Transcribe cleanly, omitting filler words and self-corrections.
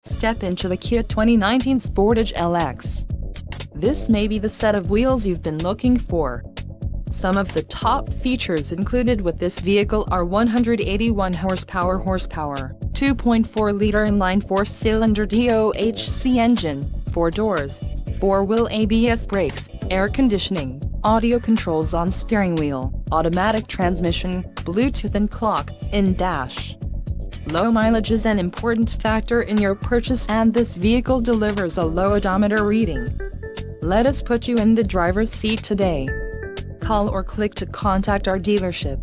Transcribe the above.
Step into the Kia 2019 Sportage LX. This may be the set of wheels you've been looking for. Some of the top features included with this vehicle are 181 horsepower, 2.4-liter inline 4-cylinder DOHC engine, 4 doors, 4-wheel ABS brakes, air conditioning, audio controls on steering wheel, automatic transmission, Bluetooth and clock-in dash. Low mileage is an important factor in your purchase, and this vehicle delivers a low odometer reading. Let us put you in the driver's seat today. Call or click to contact our dealership.